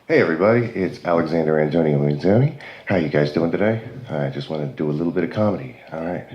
Hey everybody, it's Alexander Antonio Manzoni. How you guys doing today? I just want to do a little bit of comedy. All right.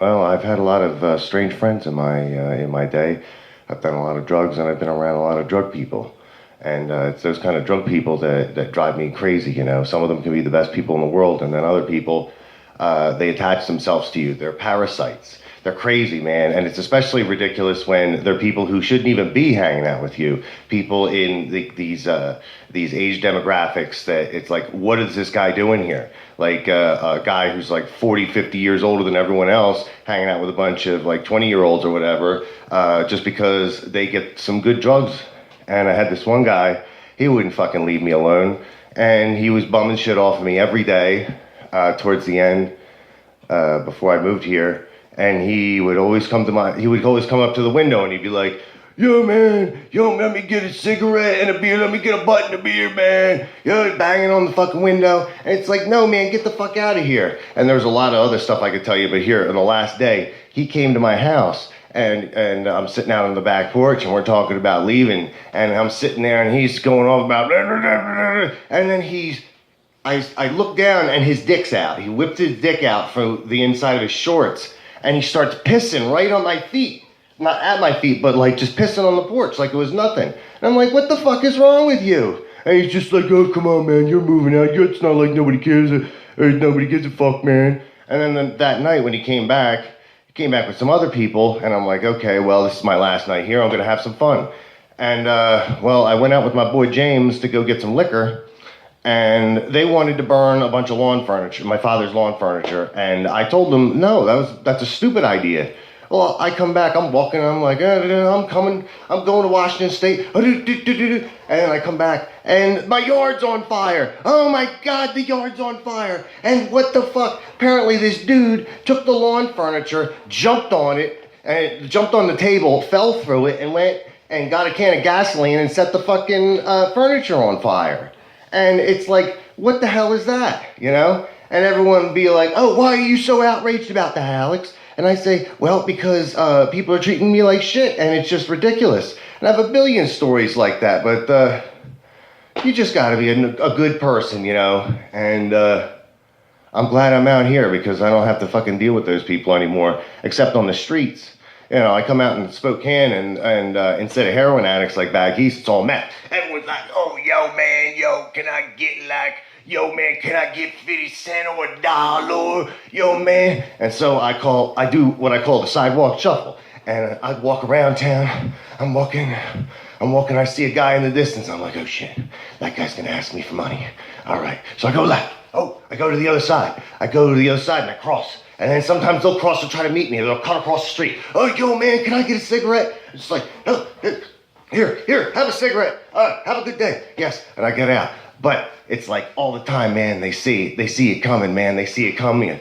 Well, I've had a lot of strange friends in my day. I've done a lot of drugs and I've been around a lot of drug people. And it's those kind of drug people that drive me crazy. You know, some of them can be the best people in the world, and then other people, they attach themselves to you. They're parasites. They're crazy, man, and it's especially ridiculous when they're people who shouldn't even be hanging out with you. People in these age demographics that it's like, what is this guy doing here? Like a guy who's like 40, 50 years older than everyone else, hanging out with a bunch of like 20-year-olds or whatever, just because they get some good drugs. And I had this one guy, he wouldn't fucking leave me alone, and he was bumming shit off of me every day towards the end before I moved here. And he would always come up to the window and he'd be like, yo man, yo, let me get a cigarette and a beer, let me get a butt and a beer, man. Yo, banging on the fucking window. And it's like, no man, get the fuck out of here. And there's a lot of other stuff I could tell you, but here, on the last day, he came to my house and I'm sitting out on the back porch and we're talking about leaving. And I'm sitting there and he's going on about, and then I look down and his dick's out. He whipped his dick out from the inside of his shorts. And he starts pissing right on my feet. Not at my feet, but like just pissing on the porch like it was nothing. And I'm like, what the fuck is wrong with you? And he's just like, oh, come on, man, you're moving out. It's not like nobody cares or nobody gives a fuck, man. And then that night when he came back with some other people. And I'm like, okay, well, this is my last night here. I'm going to have some fun. And, well, I went out with my boy James to go get some liquor. And they wanted to burn a bunch of lawn furniture, my father's lawn furniture. And I told them, no, that's a stupid idea. Well, I come back, I'm walking, I'm like, I'm coming, I'm going to Washington State. And then I come back, and my yard's on fire. Oh my God, the yard's on fire. And what the fuck? Apparently this dude took the lawn furniture, jumped on it, and jumped on the table, fell through it, and went and got a can of gasoline and set the fucking furniture on fire. And it's like, what the hell is that, you know? And everyone would be like, oh, why are you so outraged about that, Alex? And I say, well, because people are treating me like shit, and it's just ridiculous. And I have a billion stories like that, but you just got to be a good person, you know? And I'm glad I'm out here because I don't have to fucking deal with those people anymore, except on the streets. You know, I come out in Spokane and instead of heroin addicts like back east, it's all meth. Everyone's like, oh, yo, man, yo, can I get like, yo, man, can I get 50 cents or $1? Yo, man. And so I do what I call the sidewalk shuffle. And I walk around town. I'm walking, I see a guy in the distance. I'm like, oh, shit, that guy's going to ask me for money. All right. So I go left. Oh, I go to the other side. And I cross. And then sometimes they'll cross and try to meet me. They'll cut across the street. Oh, yo, man, can I get a cigarette? It's like, oh, here, have a cigarette. Have a good day. Yes, and I get out. But it's like all the time, man, they see it coming, man. They see it coming, and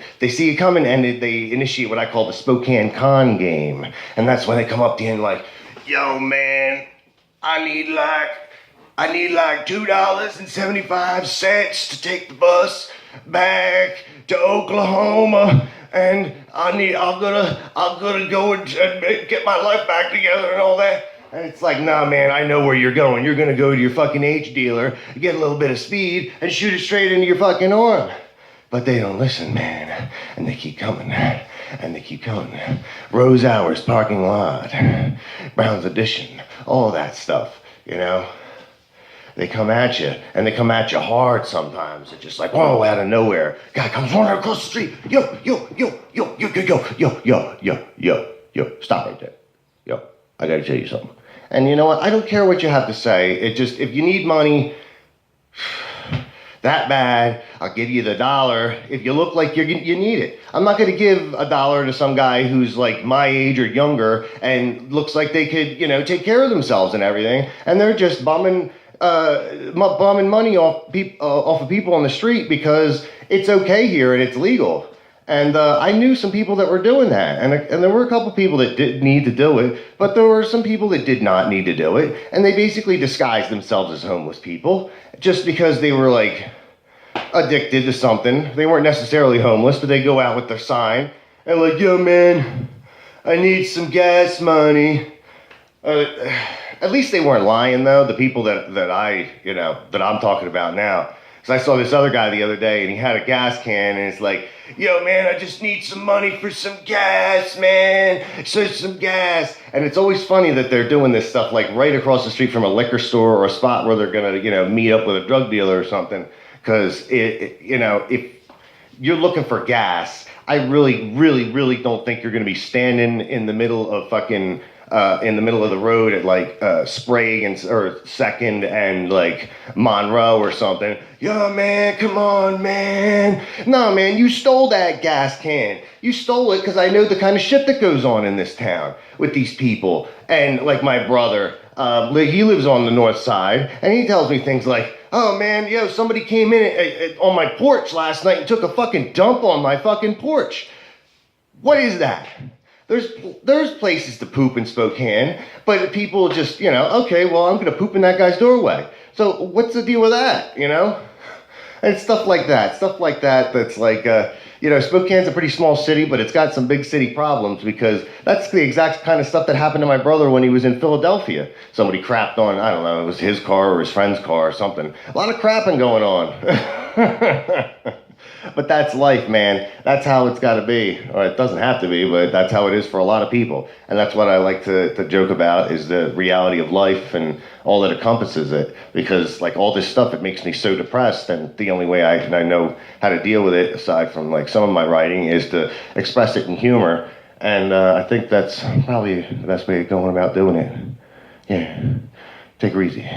they initiate what I call the Spokane con game. And that's when they come up to you and like, yo, man, I need like $2.75 to take the bus back to Oklahoma, and I'm gonna go and get my life back together and all that. And it's like, nah, man, I know where you're going. You're gonna go to your fucking H dealer, get a little bit of speed, and shoot it straight into your fucking arm. But they don't listen, man, and they keep coming. Rose Hours parking lot, Brown's Edition, all that stuff, you know. They come at you, and they come at you hard sometimes. It's just like, whoa, out of nowhere. Guy comes running across the street. Yo, stop right there. Yo, I gotta tell you something. And you know what? I don't care what you have to say. It just, if you need money that bad, I'll give you the $1 if you look like you need it. I'm not gonna give $1 to some guy who's like my age or younger and looks like they could, you know, take care of themselves and everything, and they're just bumming money off of people on the street because it's okay here and it's legal. And I knew some people that were doing that, and there were a couple people that did need to do it, but there were some people that did not need to do it, and they basically disguised themselves as homeless people just because they were like addicted to something. They weren't necessarily homeless, but they go out with their sign and like, yo man, I need some gas money. At least they weren't lying though. The people that I'm talking about now. So I saw this other guy the other day, and he had a gas can, and it's like, yo, man, I just need some money for some gas, man. So some gas. And it's always funny that they're doing this stuff like right across the street from a liquor store or a spot where they're gonna, meet up with a drug dealer or something. Because if you're looking for gas, I really, really, really don't think you're gonna be standing in the middle of fucking. In the middle of the road at like Sprague or Second and like Monroe or something. Yo, man, come on, man. No, man, you stole that gas can. You stole it because I know the kind of shit that goes on in this town with these people. And like my brother, he lives on the north side, and he tells me things like, oh man, yo, somebody came in on my porch last night and took a fucking dump on my fucking porch. What is that? There's places to poop in Spokane, but people just, okay, well, I'm going to poop in that guy's doorway. So what's the deal with that, And stuff like that that's like, Spokane's a pretty small city, but it's got some big city problems because that's the exact kind of stuff that happened to my brother when he was in Philadelphia. Somebody crapped on, I don't know, it was his car or his friend's car or something. A lot of crapping going on. But that's life, man. That's how it's got to be. Or it doesn't have to be, but that's how it is for a lot of people. And that's what I like to joke about is the reality of life and all that encompasses it. Because like all this stuff, it makes me so depressed. And the only way I know how to deal with it, aside from like some of my writing, is to express it in humor. And I think that's probably the best way of going about doing it. Yeah. Take her easy.